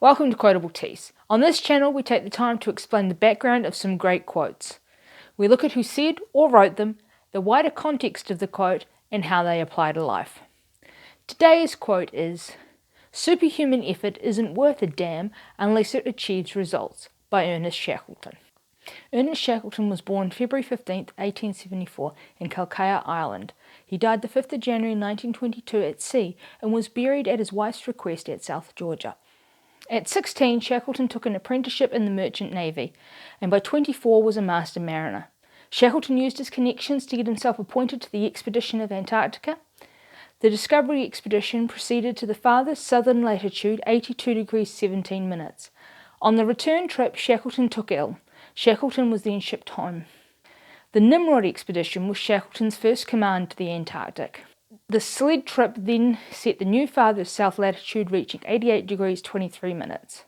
Welcome to Quotable Teas. On this channel we take the time to explain the background of some great quotes. We look at who said or wrote them, the wider context of the quote, and how they apply to life. Today's quote is, "Superhuman effort isn't worth a damn unless it achieves results," by Earnest Shackleton. Earnest Shackleton was born February 15, 1874 in Calcutta, Ireland. He died the 5th of January 1922 at sea and was buried at his wife's request at South Georgia. At 16, Shackleton took an apprenticeship in the Merchant Navy, and by 24 was a master mariner. Shackleton used his connections to get himself appointed to the expedition of Antarctica. The Discovery expedition proceeded to the farthest southern latitude, 82 degrees 17 minutes. On the return trip, Shackleton took ill. Shackleton was then shipped home. The Nimrod expedition was Shackleton's first command to the Antarctic. The sled trip then set the new farthest south latitude, reaching 88 degrees 23 minutes.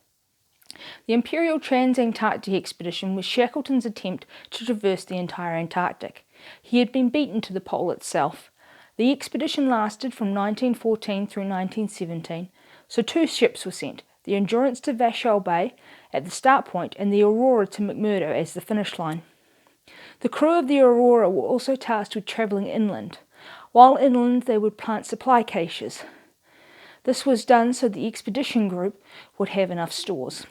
The Imperial Transantarctic expedition was Shackleton's attempt to traverse the entire Antarctic. He had been beaten to the pole itself. The expedition lasted from 1914 through 1917, so two ships were sent, the Endurance to Vahsel Bay at the start point and the Aurora to McMurdo as the finish line. The crew of the Aurora were also tasked with travelling inland. While inland, they would plant supply caches. This was done so the expedition group would have enough stores.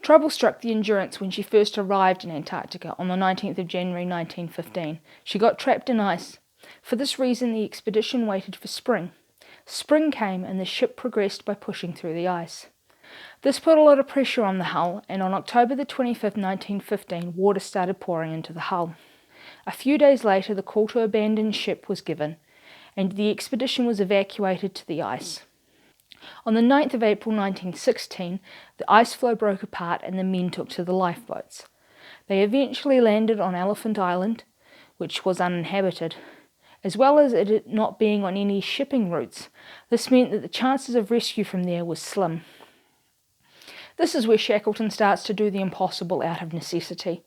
Trouble struck the Endurance when she first arrived in Antarctica on the 19th of January 1915. She got trapped in ice. For this reason, the expedition waited for spring. Spring came and the ship progressed by pushing through the ice. This put a lot of pressure on the hull, and on October the 25th, 1915, water started pouring into the hull. A few days later, the call to abandon ship was given, and the expedition was evacuated to the ice. On the 9th of April 1916, the ice floe broke apart and the men took to the lifeboats. They eventually landed on Elephant Island, which was uninhabited. As well as it not being on any shipping routes, this meant that the chances of rescue from there was slim. This is where Shackleton starts to do the impossible out of necessity.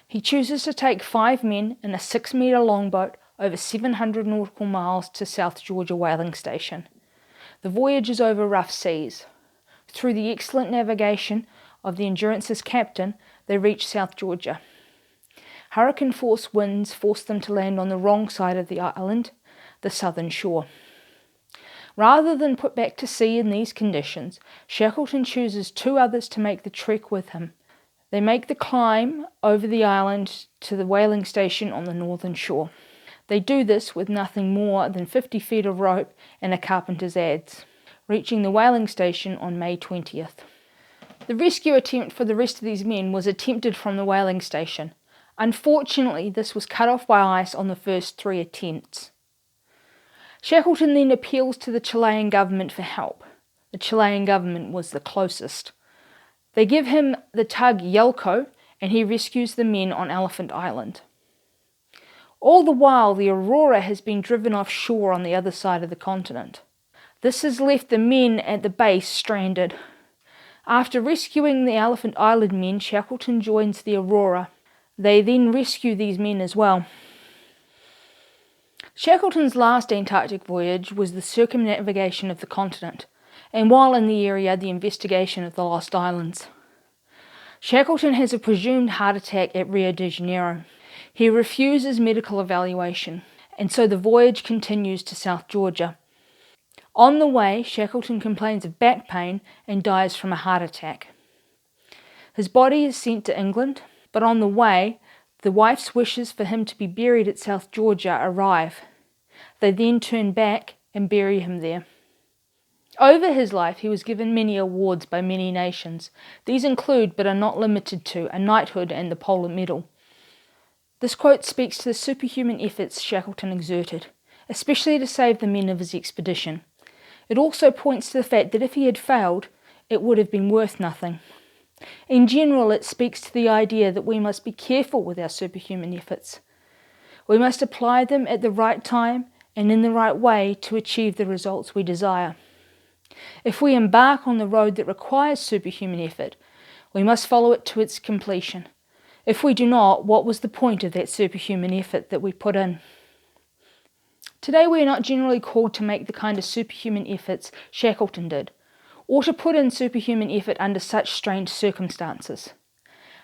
He chooses to take 5 men in a 6-metre longboat over 700 nautical miles to South Georgia whaling station. The voyage is over rough seas. Through the excellent navigation of the Endurance's captain, they reach South Georgia. Hurricane-force winds forced them to land on the wrong side of the island, the southern shore. Rather than put back to sea in these conditions, Shackleton chooses 2 others to make the trek with him. They make the climb over the island to the whaling station on the northern shore. They do this with nothing more than 50 feet of rope and a carpenter's adze, reaching the whaling station on May 20th. The rescue attempt for the rest of these men was attempted from the whaling station. Unfortunately, this was cut off by ice on the first 3 attempts. Shackleton then appeals to the Chilean government for help. The Chilean government was the closest. They give him the tug Yelko, and he rescues the men on Elephant Island. All the while, the Aurora has been driven offshore on the other side of the continent. This has left the men at the base stranded. After rescuing the Elephant Island men, Shackleton joins the Aurora. They then rescue these men as well. Shackleton's last Antarctic voyage was the circumnavigation of the continent, and while in the area, the investigation of the lost islands. Shackleton has a presumed heart attack at Rio de Janeiro. He refuses medical evaluation, and so the voyage continues to South Georgia. On the way, Shackleton complains of back pain and dies from a heart attack. His body is sent to England, but on the way, the wife's wishes for him to be buried at South Georgia arrive. They then turn back and bury him there. Over his life, he was given many awards by many nations. These include, but are not limited to, a knighthood and the Polar Medal. This quote speaks to the superhuman efforts Shackleton exerted, especially to save the men of his expedition. It also points to the fact that if he had failed, it would have been worth nothing. In general, it speaks to the idea that we must be careful with our superhuman efforts. We must apply them at the right time and in the right way to achieve the results we desire. If we embark on the road that requires superhuman effort, we must follow it to its completion. If we do not, what was the point of that superhuman effort that we put in? Today we are not generally called to make the kind of superhuman efforts Shackleton did. or to put in superhuman effort under such strange circumstances.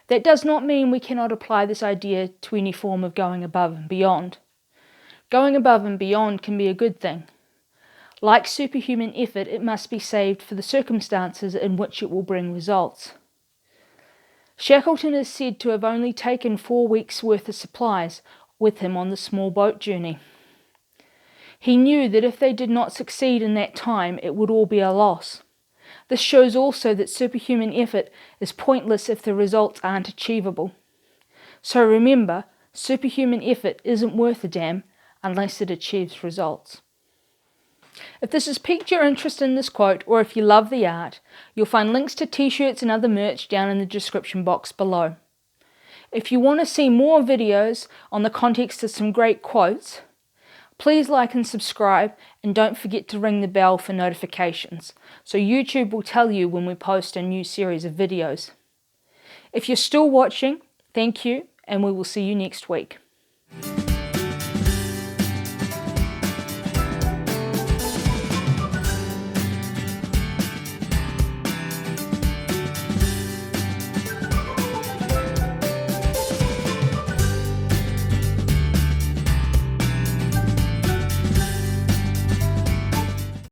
That does not mean we cannot apply this idea to any form of going above and beyond. Going above and beyond can be a good thing. Like superhuman effort, it must be saved for the circumstances in which it will bring results. Shackleton is said to have only taken 4 weeks' worth of supplies with him on the small boat journey. He knew that if they did not succeed in that time, it would all be a loss. This shows also that superhuman effort is pointless if the results aren't achievable. So remember, superhuman effort isn't worth a damn unless it achieves results. If this has piqued your interest in this quote, or if you love the art, you'll find links to t-shirts and other merch down in the description box below. If you want to see more videos on the context of some great quotes, please like and subscribe, and don't forget to ring the bell for notifications, so YouTube will tell you when we post a new series of videos. If you're still watching, thank you, and we will see you next week.